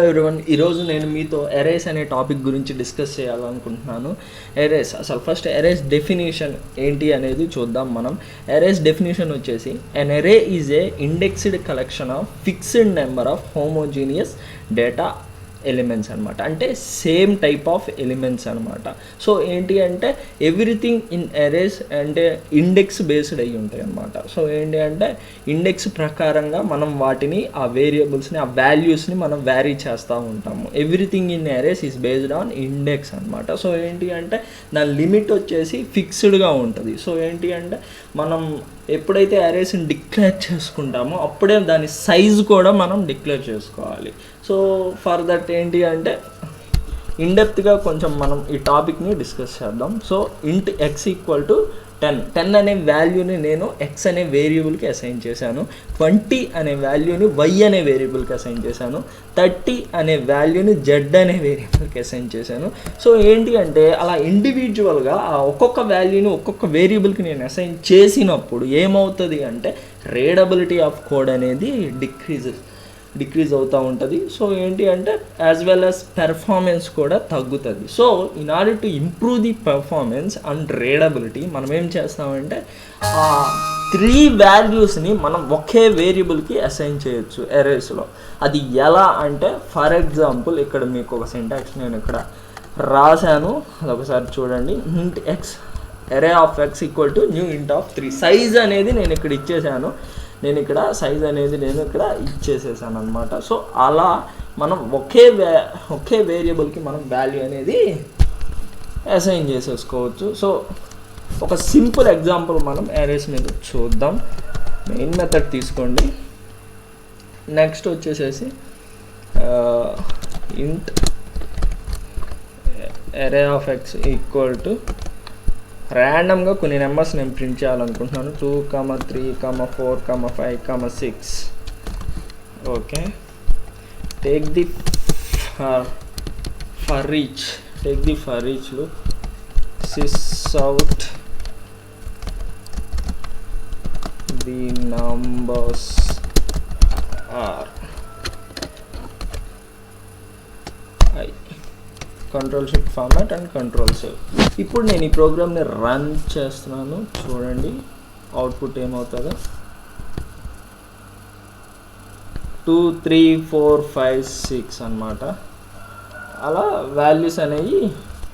Everyone, ఈరోజు నేను మీతో ఎరేస్ అనే టాపిక్ గురించి డిస్కస్ చేయాలనుకుంటున్నాను. ఎరేస్ అసలు ఫస్ట్ ఎరేస్ డెఫినేషన్ ఏంటి అనేది చూద్దాం. మనం ఎరేస్ డెఫినేషన్ వచ్చేసి an array is a indexed collection of fixed number of homogeneous data elements అనమాట. అంటే సేమ్ టైప్ ఆఫ్ ఎలిమెంట్స్ అనమాట. సో ఏంటి అంటే ఎవ్రీథింగ్ ఇన్ ఎరేస్ అంటే ఇండెక్స్ బేస్డ్ అయ్యి ఉంటాయి అనమాట. సో ఏంటి అంటే ఇండెక్స్ ప్రకారంగా మనం వాటిని ఆ వేరియబుల్స్ని ఆ వాల్యూస్ని మనం వ్యారీ చేస్తూ ఉంటాము. Everything in erase is based on index అనమాట. సో ఏంటి అంటే దాని లిమిట్ వచ్చేసి ఫిక్స్డ్గా ఉంటుంది. సో ఏంటి అంటే మనం ఎప్పుడైతే అరేస్ని డిక్లేర్ చేసుకుంటామో అప్పుడే దాని సైజు కూడా మనం డిక్లేర్ చేసుకోవాలి. సో ఫర్ దట్ ఏంటి అంటే ఇన్డెప్త్గా కొంచెం మనం ఈ టాపిక్ని డిస్కస్ చేద్దాం. సో ఇంట్ ఎక్స్ ఈక్వల్ టు 10 అనే వాల్యూని నేను ఎక్స్ అనే వేరియబుల్కి అసైన్ చేశాను. 20 అనే వాల్యూని వై అనే వేరియబుల్కి అసైన్ చేశాను. 30 అనే వాల్యూని జెడ్ అనే వేరియబుల్కి అసైన్ చేశాను. సో ఏంటి అంటే అలా ఇండివిజువల్గా ఆ ఒక్కొక్క వాల్యూని ఒక్కొక్క వేరియబుల్కి నేను అసైన్ చేసినప్పుడు ఏమవుతుంది అంటే రీడబిలిటీ ఆఫ్ కోడ్ అనేది డిక్రీజ్ అవుతూ ఉంటుంది. సో ఏంటి అంటే యాజ్ వెల్ యాజ్ పెర్ఫార్మెన్స్ కూడా తగ్గుతుంది. So in order to improve the performance and readability మనం ఏం చేస్తామంటే ఆ 3 వాల్యూస్ని మనం ఒకే వేరియబుల్కి అసైన్ చేయొచ్చు ఎరేస్లో. అది ఎలా అంటే ఫర్ ఎగ్జాంపుల్ ఇక్కడ మీకు ఒక సింటాక్స్ నేను ఇక్కడ రాశాను, అదొకసారి చూడండి. ఇంట్ X ఎరే of X equal to new ఇంట్ ఆఫ్ 3. సైజ్ అనేది నేను ఇక్కడ ఇచ్చేసాను, సైజ్ అనేది నేను ఇక్కడ ఇచ్చేసేసాను అనమాట. సో అలా మనం ఒకే వేరియబుల్కి మనం వాల్యూ అనేది అసైన్ చేసేసుకోవచ్చు. సో ఒక సింపుల్ ఎగ్జాంపుల్ మనం అరేస్ మీద చూద్దాం. మెయిన్ మెథడ్ తీసుకోండి. నెక్స్ట్ వచ్చేసేసి ఇంట్ ఎరే ఆఫ్ ఎక్స్ ఈక్వల్ టు ర్యాండమ్గా కొన్ని నెంబర్స్ నేను ప్రింట్ చేయాలనుకుంటున్నాను. 2, 3, 4, 5, 6. Okay, take the for each loop sys out the numbers are control shift format and control save. ఇప్పుడు నేను ఈ ప్రోగ్రామ్ని రన్ చేస్తున్నాను, చూడండి అవుట్పుట్ ఏమవుతుందో. 2, 3, 4, 5, 6 అనమాట. అలా వాల్యూస్ అనేవి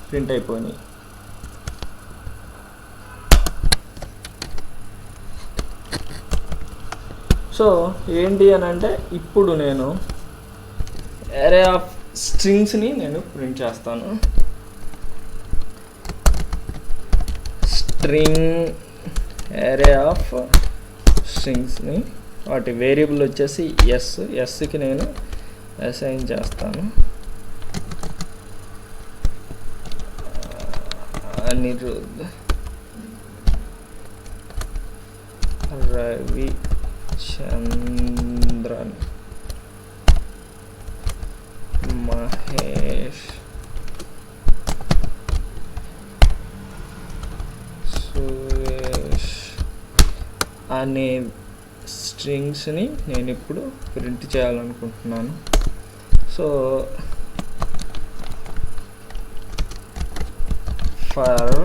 ప్రింట్ అయిపోయినాయి. సో ఏంటి అని అంటే ఇప్పుడు నేను ఎరే ఆఫ్ స్ట్రింగ్స్ని నేను ప్రింట్ చేస్తాను. స్ట్రింగ్ ఎరే ఆఫ్ స్ట్రింగ్స్ని వాటి వేరియబుల్ వచ్చేసి ఎస్కి నేను అసైన్ చేస్తాను. అనిరుద్, రవిచంద్రన్, మహేష్, సురేష్ అనే స్ట్రింగ్స్ని నేను ఇప్పుడు ప్రింట్ చేయాలనుకుంటున్నాను. So for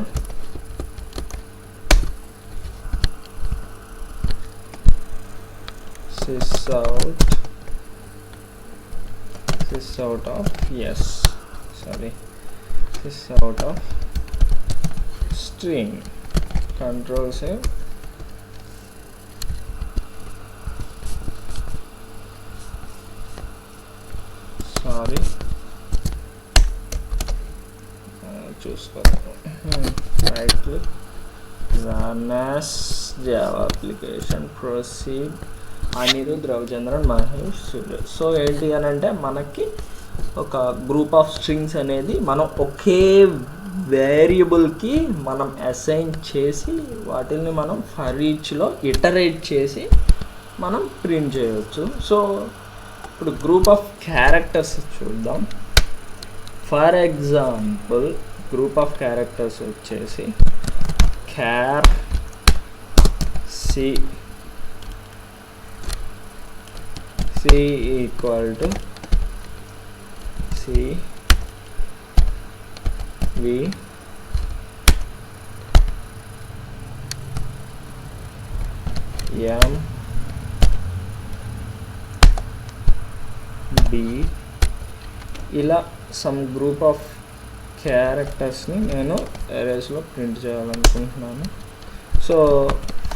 sys out of string, control save. చూసుకోవాలి. Right click, run as Java application, proceed. Anirudh, Ravichandran, Mahesh, Suresh. So ఏంటి అని అంటే మనకి ఒక గ్రూప్ ఆఫ్ స్ట్రింగ్స్ అనేది మనం ఒకే వేరియబుల్కి మనం అసైన్ చేసి వాటిని మనం ఫర్ ఈచ్లో ఇటరేట్ చేసి మనం ప్రింట్ చేయవచ్చు. సో ఇప్పుడు గ్రూప్ ఆఫ్ క్యారెక్టర్స్ చూద్దాం. For example group of characters వచ్చేసి char c equal to C V M B ఇలా సమ్ గ్రూప్ ఆఫ్ క్యారెక్టర్స్ని నేను అరేస్లో ప్రింట్ చేయాలనుకుంటున్నాను. సో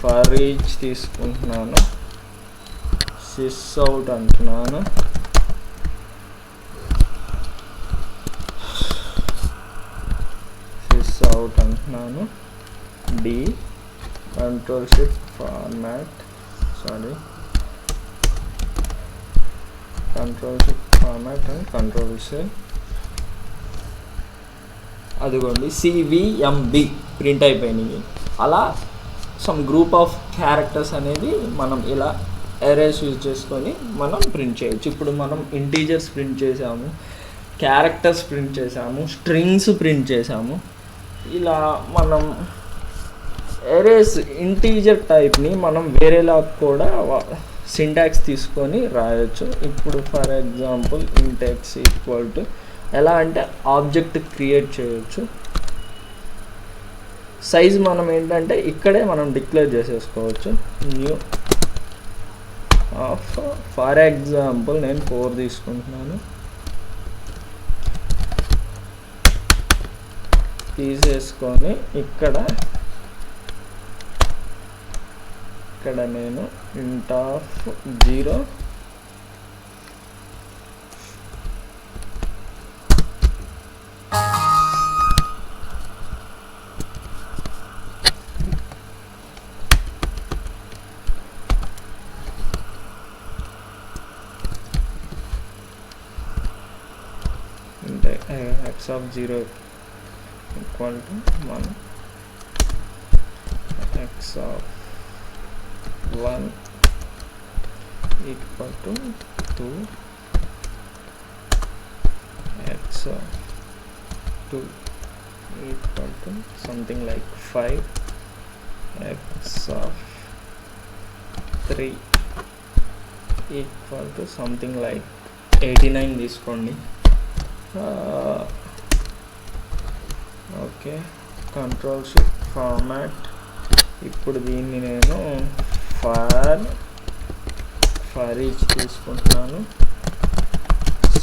ఫర్ ఈచ్ తీసుకుంటున్నాను, సిస్ అవుట్ అంటున్నాను, సిస్ అవుట్ అంటున్నాను, D control shift format control shift format and control shift అదిగోండి CVMB ప్రింట్ అయిపోయినాయి. అలా సమ్ గ్రూప్ ఆఫ్ క్యారెక్టర్స్ అనేది మనం ఇలా అరేస్ యూజ్ చేసుకొని మనం ప్రింట్ చేయొచ్చు. ఇప్పుడు మనం ఇంటీజర్స్ ప్రింట్ చేసాము, క్యారెక్టర్స్ ప్రింట్ చేసాము, స్ట్రింగ్స్ ప్రింట్ చేసాము. ఇలా మనం అరేస్ ఇంటీజర్ టైప్ని మనం వేరేలా కూడా సింటాక్స్ తీసుకొని రాయొచ్చు. ఇప్పుడు for example Intex equal to ఎలా అంటే ఆబ్జెక్ట్ క్రియేట్ చేయొచ్చు. సైజ్ మనం ఏంటంటే ఇక్కడే మనం డిక్లేర్ చేసేసుకోవచ్చు. న్యూ ఆఫ్ ఫర్ ఎగ్జాంపుల్ నేను 4 తీసుకుంటున్నాను, తీసేసుకొని ఇక్కడ నేను int of 0 x of 0 equal to 1, x of 1 equal to 2, x of 2 equal to something like 5, x of 3 equal to something like 89 తీసుకోండి. Okay, control shift format. ఇప్పుడు దీన్ని నేను ఫర్ ఈచ్ తీసుకుంటున్నాను,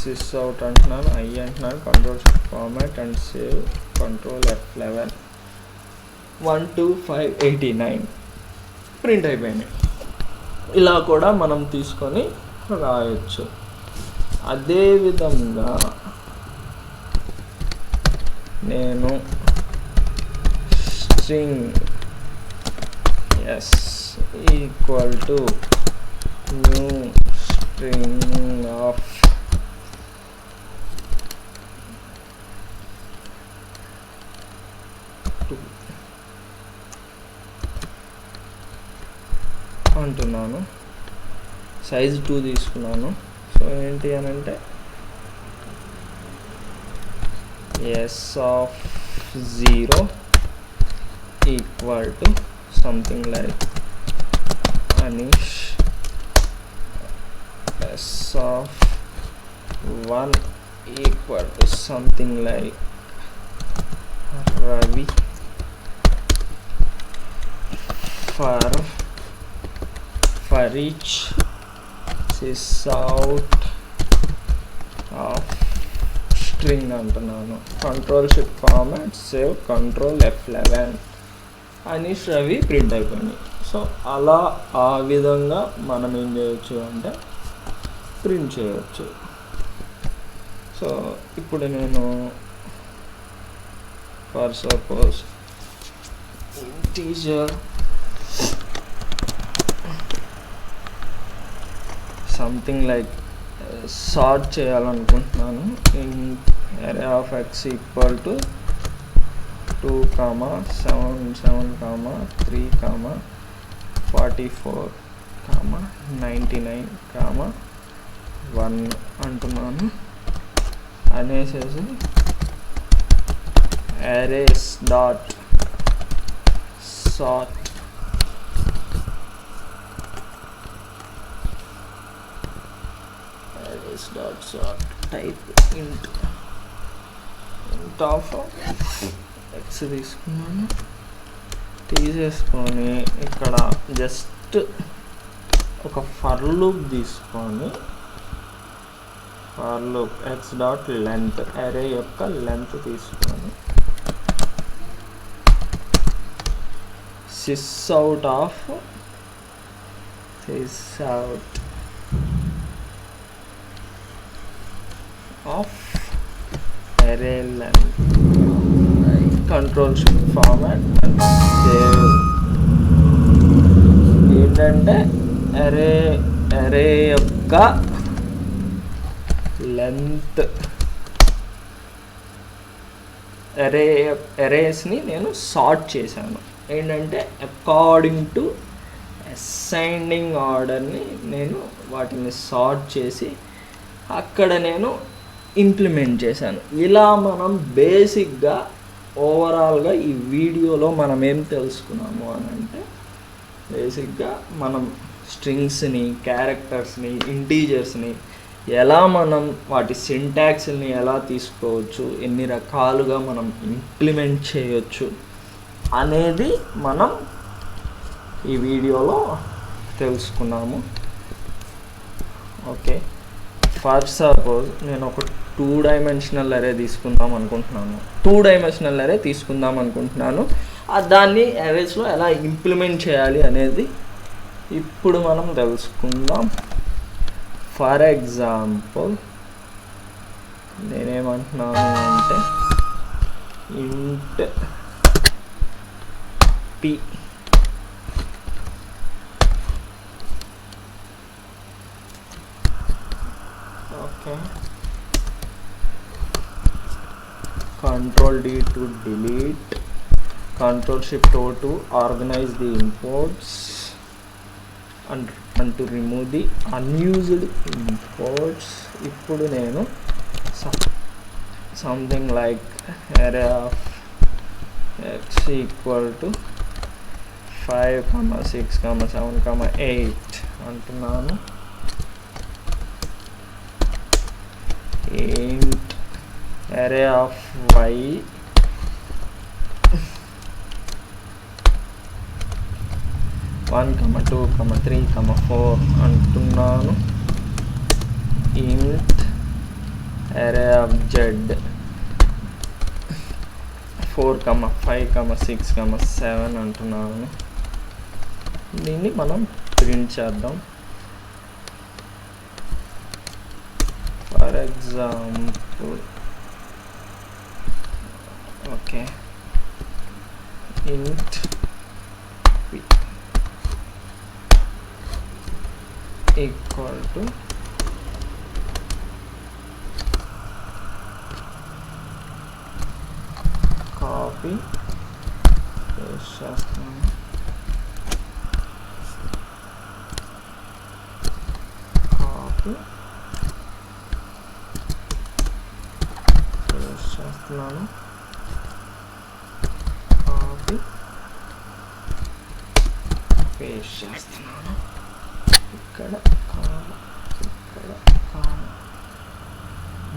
సిస్ అవుట్ అంటున్నాను, ఐ అంటున్నాను, control shift format and save, control F11, 1 2 5 89 print అయిపోయినాయి. ఇలా కూడా మనం తీసుకొని రాయొచ్చు. అదేవిధంగా నేను string S equal to new string of అంటున్నాను, సైజ్ 2 తీసుకున్నాను. సో ఏంటి అని అంటే s of 0 equal to something like Anish, s of 1 equal to something like Ravi, for each sys out of string అంటున్నాను, control shift format save, control F11, Anish Ravi print అయిపోయింది. So అలా ఆ విధంగా మనం ఏం చేయొచ్చు అంటే ప్రింట్ చేయొచ్చు. సో ఇప్పుడు నేను for suppose integer something like sort చేయాలనుకుంటున్నాను. In array of x equal to 2, 7, 7, 3, 44, 99, 1 అంటున్నాను. అనేసేసి arrays dot sort arrays dot sort type int of x తీసుకున్నాను, తీసేసుకొని ఇక్కడ జస్ట్ ఒక ఫర్ లూప్ తీసుకొని for loop x dot length అరే యొక్క లెంత్ తీసుకొని sys out of array length, control shift format and save. ఏంటంటే అరే యొక్క లెంత్ అరేస్ని నేను సార్ట్ చేశాను. ఏంటంటే అకార్డింగ్ టు అసెండింగ్ ఆర్డర్ని నేను వాటిని సార్ట్ చేసి అక్కడ నేను ఇంప్లిమెంట్ చేశాను. ఇలా మనం బేసిక్గా ఓవరాల్గా ఈ వీడియోలో మనం ఏం తెలుసుకున్నాము అని అంటే, బేసిక్గా మనం స్ట్రింగ్స్ని, క్యారెక్టర్స్ని, ఇంటీజర్స్ని ఎలా మనం వాటి సింటాక్స్ని ఎలా తీసుకోవచ్చు, ఎన్ని రకాలుగా మనం ఇంప్లిమెంట్ చేయొచ్చు అనేది మనం ఈ వీడియోలో తెలుసుకున్నాము. ఓకే, ఫర్ సపోజ్ నేను ఒక 2 డైమెన్షనల్ అరే తీసుకుందాం అనుకుంటున్నాను. దాన్ని అరేస్లో ఎలా ఇంప్లిమెంట్ చేయాలి అనేది ఇప్పుడు మనం తెలుసుకుందాం. ఫర్ ఎగ్జాంపుల్ నేనేమంటున్నాను అంటే int p okay, Control D to delete, Control Shift O to organize the imports and to remove the unused imports. ఇప్పుడు నేను something like array of x equal to 5, 6, 7, 8 అంటున్నాను. int array of y (1, 2, 3, 4) అంటున్నాను. int array of z 4, 5, 6, 7 అంటున్నాను. దీన్ని మనం print చేద్దాం. For example okay, int p equal to copy paste చేస్తున్నాను. copy paste చేస్తున్నాను. copy paste చేస్తున్నాను. ఇక్కడ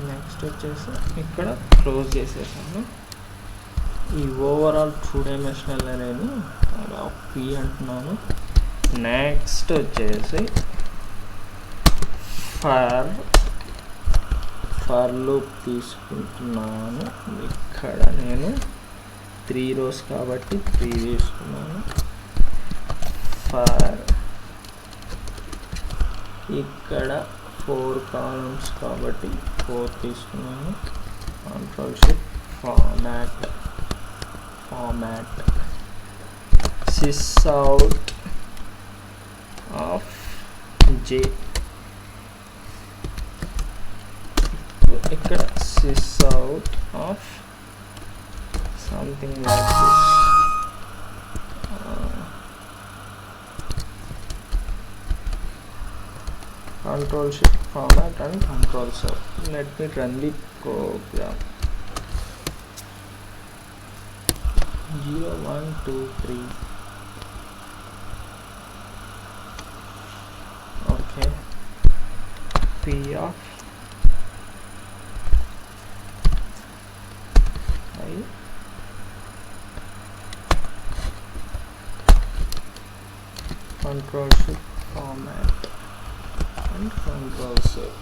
నెక్స్ట్ వచ్చేసి ఇక్కడ క్లోజ్ చేసేసాను. ఈ ఓవరాల్ 2 డైమెన్షనల్ అరేని p అంటున్నాను. నెక్స్ట్ వచ్చేసి ఫర్ లూప్ తీసుకుంటున్నాను. ఇక్కడ నేను 3 rows కాబట్టి 3 తీసుకున్నాను. ఫర్ ఇక్కడ 4 columns కాబట్టి 4 తీసుకున్నాను. Control shift format sys out of j, ఇక్కడ sys out of something like this. Control Shift format and Control Save. Let me run the program. 0, 1, 2, 3. Okay. P of control shift format and control shift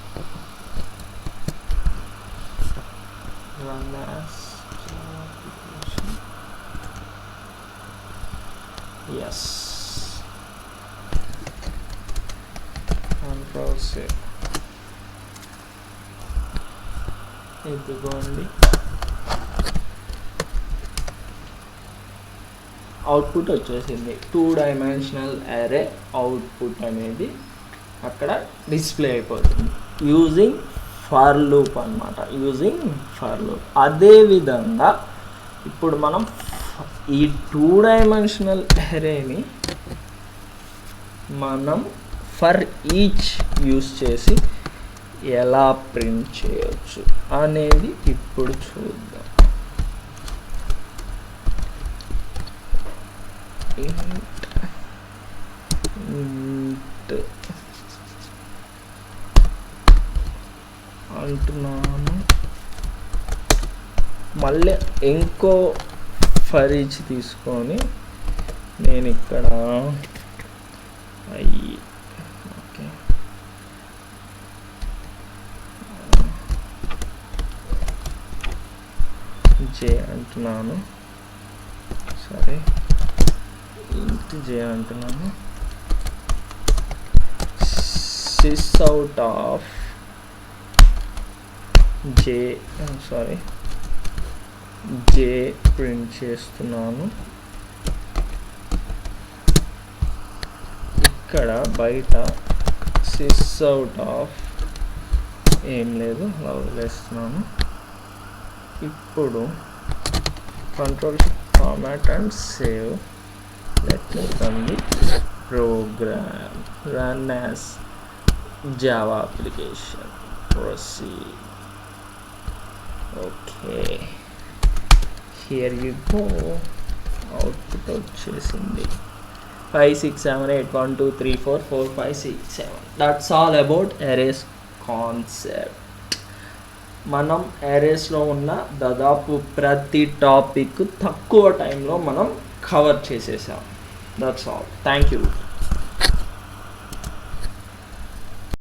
run as application. Yes, control shift ఇదిగోండి output వచ్చేసింది. 2 dimensional అరే output అనేది అక్కడ display అయిపోతుంది using for loop అన్నమాట. Using for loop. అదేవిధంగా ఇప్పుడు మనం ఈ 2 డైమెన్షనల్ అరేని మనం ఫర్ ఈచ్ యూస్ చేసి ఎలా ప్రింట్ చేయొచ్చు అనేది ఇప్పుడు చూద్దాం. int అంటున్నాను. మళ్ళీ ఇంకో ఫర్ ఈచ్ తీసుకొని నేను ఇక్కడ ఓకే జే అంటున్నాను. సరే ఇంట్ జే అంటున్నాను. Sysout of J J print చేస్తున్నాను. ఇక్కడ బయట సిస్ అవుట్ ఆఫ్ ఏం లేదు అలా వదిలేస్తున్నాను. ఇప్పుడు control format and save. Let me run the program. Run as Java application. Proceed. Okay, here you go. Output వచ్చేసింది 5 6 7 8 1 2 3 4 4 5 6 7. That's all about arrays concept. మనం అరేస్లో ఉన్న దాదాపు ప్రతి టాపిక్ తక్కువ టైంలో మనం కవర్ చేసేసాం. That's all. Thank you.